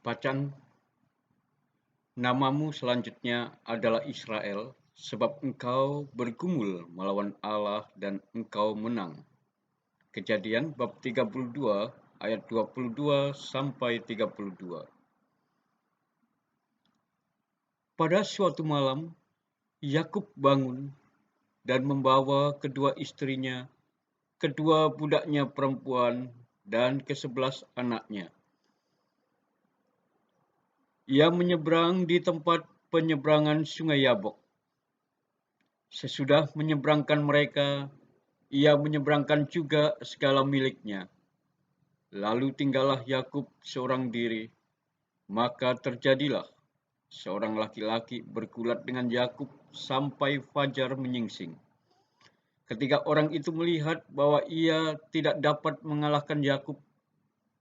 Bacaan namamu selanjutnya adalah Israel, sebab engkau bergumul melawan Allah dan engkau menang. Kejadian bab 32 ayat 22 sampai 32. Pada suatu malam, Yakub bangun dan membawa kedua istrinya, kedua budaknya perempuan, dan ke-11 anaknya. Ia menyeberang di tempat penyeberangan Sungai Yabok. Sesudah menyeberangkan mereka, ia menyeberangkan juga segala miliknya. Lalu tinggallah Yakub seorang diri. Maka terjadilah seorang laki-laki bergulat dengan Yakub sampai fajar menyingsing. Ketika orang itu melihat bahwa ia tidak dapat mengalahkan Yakub,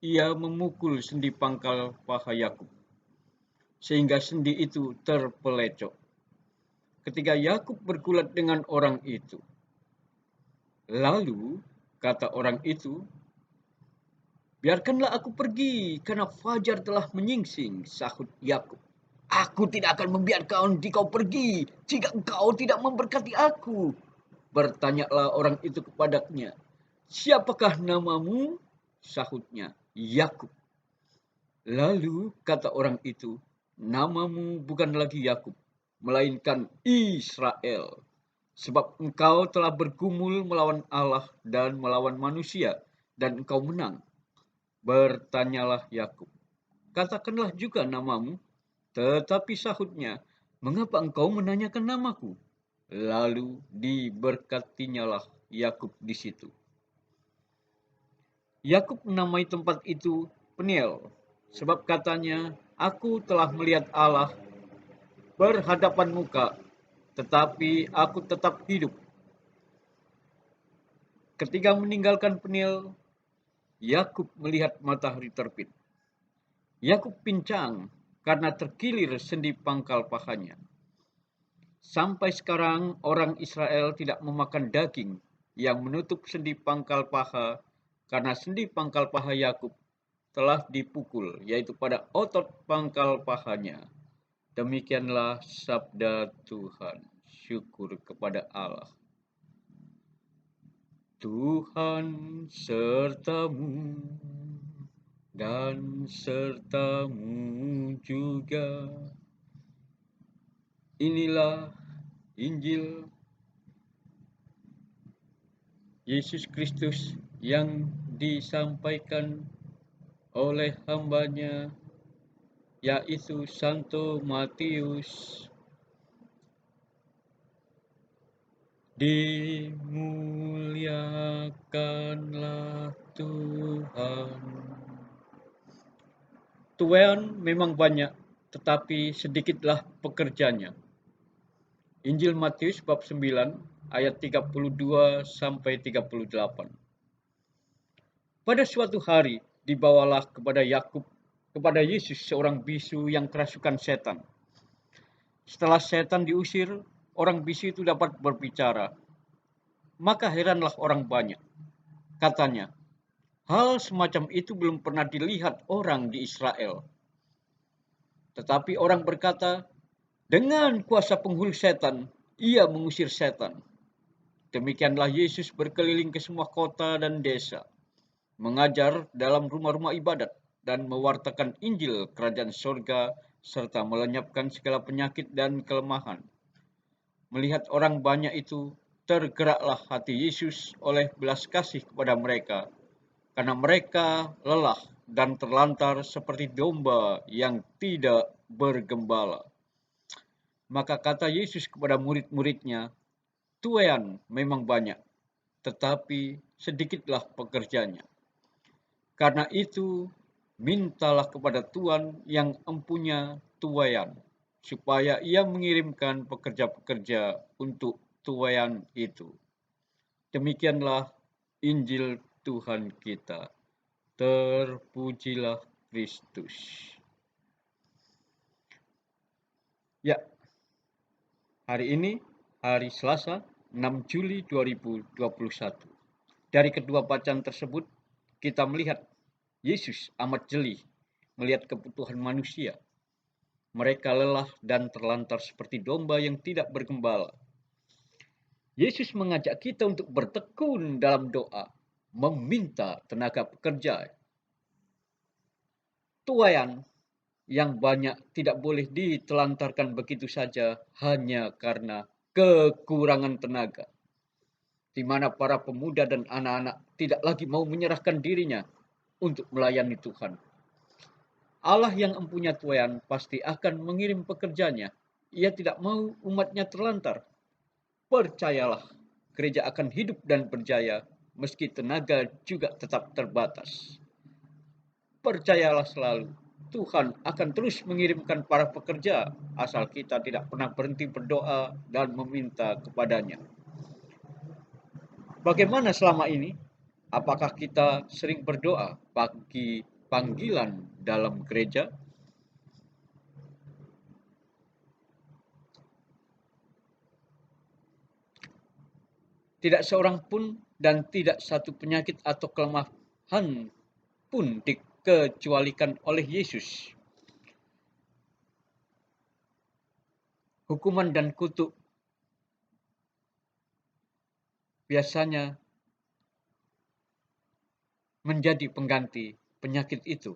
ia memukul sendi pangkal paha Yakub, sehingga sendi itu terpelecok. Ketika Yakub bergulat dengan orang itu, lalu kata orang itu, "Biarkanlah aku pergi, karena fajar telah menyingsing," sahut Yakub. "Aku tidak akan membiarkan engkau pergi jika engkau tidak memberkati aku." Bertanyalah orang itu kepadanya, "Siapakah namamu?" Sahutnya, "Yakub." Lalu kata orang itu, "Namamu bukan lagi Yakub, melainkan Israel, sebab engkau telah bergumul melawan Allah dan melawan manusia, dan engkau menang." Bertanyalah Yakub, "Katakanlah juga namamu." Tetapi sahutnya, "Mengapa engkau menanyakan namaku?" Lalu diberkatinyalah Yakub di situ. Yakub menamai tempat itu Peniel, sebab katanya, "Aku telah melihat Allah berhadapan muka, tetapi aku tetap hidup." Ketika meninggalkan Peniel, Yakub melihat matahari terbit. Yakub pincang karena terkilir sendi pangkal pahanya. Sampai sekarang orang Israel tidak memakan daging yang menutup sendi pangkal paha, karena sendi pangkal paha Yakub telah dipukul, yaitu pada otot pangkal pahanya. Demikianlah sabda Tuhan. Syukur kepada Allah. Tuhan sertamu dan sertamu juga. Inilah Injil Yesus Kristus yang disampaikan oleh hambanya, yaitu Santo Matius. Dimuliakanlah Tuhan. Tuhan memang banyak, tetapi sedikitlah pekerjanya. Injil Matius bab 9 ayat 32 sampai 38. Pada suatu hari dibawalah kepada Yesus seorang bisu yang kerasukan setan. Setelah setan diusir, orang bisu itu dapat berbicara. Maka heranlah orang banyak. Katanya, hal semacam itu belum pernah dilihat orang di Israel. Tetapi orang berkata, dengan kuasa penghulu setan, ia mengusir setan. Demikianlah Yesus berkeliling ke semua kota dan desa, mengajar dalam rumah-rumah ibadat, dan mewartakan Injil kerajaan sorga, serta melenyapkan segala penyakit dan kelemahan. Melihat orang banyak itu, tergeraklah hati Yesus oleh belas kasih kepada mereka, karena mereka lelah dan terlantar seperti domba yang tidak bergembala. Maka kata Yesus kepada murid-muridnya, "Tuaian memang banyak, tetapi sedikitlah pekerjanya. Karena itu, mintalah kepada Tuhan yang empunya tuaian, supaya ia mengirimkan pekerja-pekerja untuk tuaian itu." Demikianlah Injil Tuhan kita. Terpujilah Kristus. Ya, hari ini hari Selasa 6 Juli 2021. Dari kedua bacaan tersebut kita melihat Yesus amat jeli melihat kebutuhan manusia. Mereka lelah dan terlantar seperti domba yang tidak bergembala. Yesus mengajak kita untuk bertekun dalam doa, meminta tenaga pekerja. Tuaian yang banyak tidak boleh ditelantarkan begitu saja hanya karena kekurangan tenaga, di mana para pemuda dan anak-anak tidak lagi mau menyerahkan dirinya untuk melayani Tuhan. Allah yang empunya tuaian pasti akan mengirim pekerjanya. Ia tidak mau umatnya terlantar. Percayalah, gereja akan hidup dan berjaya meski tenaga juga tetap terbatas. Percayalah selalu, Tuhan akan terus mengirimkan para pekerja asal kita tidak pernah berhenti berdoa dan meminta kepadanya. Bagaimana selama ini? Apakah kita sering berdoa bagi panggilan dalam gereja? Tidak seorang pun dan tidak satu penyakit atau kelemahan pun dikecualikan oleh Yesus. Hukuman dan kutuk biasanya menjadi pengganti penyakit itu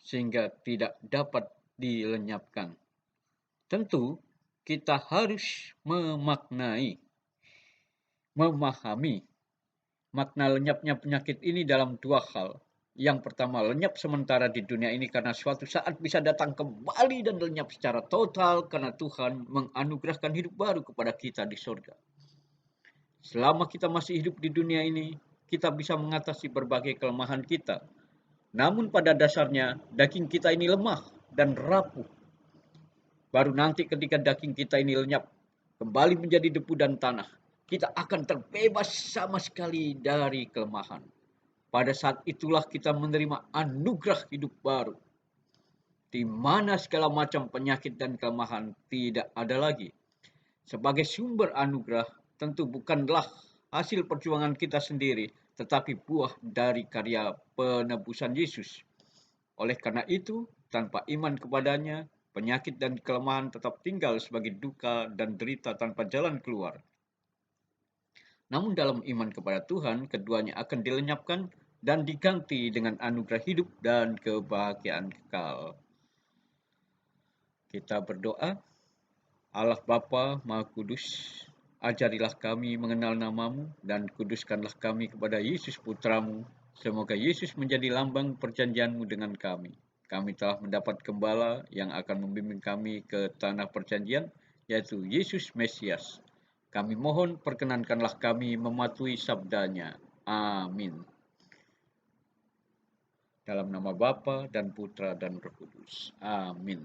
sehingga tidak dapat dilenyapkan. Tentu kita harus memahami makna lenyapnya penyakit ini dalam dua hal. Yang pertama, lenyap sementara di dunia ini karena suatu saat bisa datang kembali dan lenyap secara total karena Tuhan menganugerahkan hidup baru kepada kita di surga. Selama kita masih hidup di dunia ini, kita bisa mengatasi berbagai kelemahan kita. Namun pada dasarnya, daging kita ini lemah dan rapuh. Baru nanti ketika daging kita ini lenyap, kembali menjadi debu dan tanah, kita akan terbebas sama sekali dari kelemahan. Pada saat itulah kita menerima anugerah hidup baru, di mana segala macam penyakit dan kelemahan tidak ada lagi. Sebagai sumber anugerah, tentu bukanlah hasil perjuangan kita sendiri, tetapi buah dari karya penebusan Yesus. Oleh karena itu, tanpa iman kepadanya, penyakit dan kelemahan tetap tinggal sebagai duka dan derita tanpa jalan keluar. Namun dalam iman kepada Tuhan, keduanya akan dilenyapkan dan diganti dengan anugerah hidup dan kebahagiaan kekal. Kita berdoa. Allah Bapa Maha Kudus, ajarilah kami mengenal namamu dan kuduskanlah kami kepada Yesus Putramu. Semoga Yesus menjadi lambang perjanjianmu dengan kami. Kami telah mendapat gembala yang akan membimbing kami ke tanah perjanjian, yaitu Yesus Mesias. Kami mohon perkenankanlah kami mematuhi sabdanya. Amin. Dalam nama Bapa dan Putra dan Roh Kudus. Amin.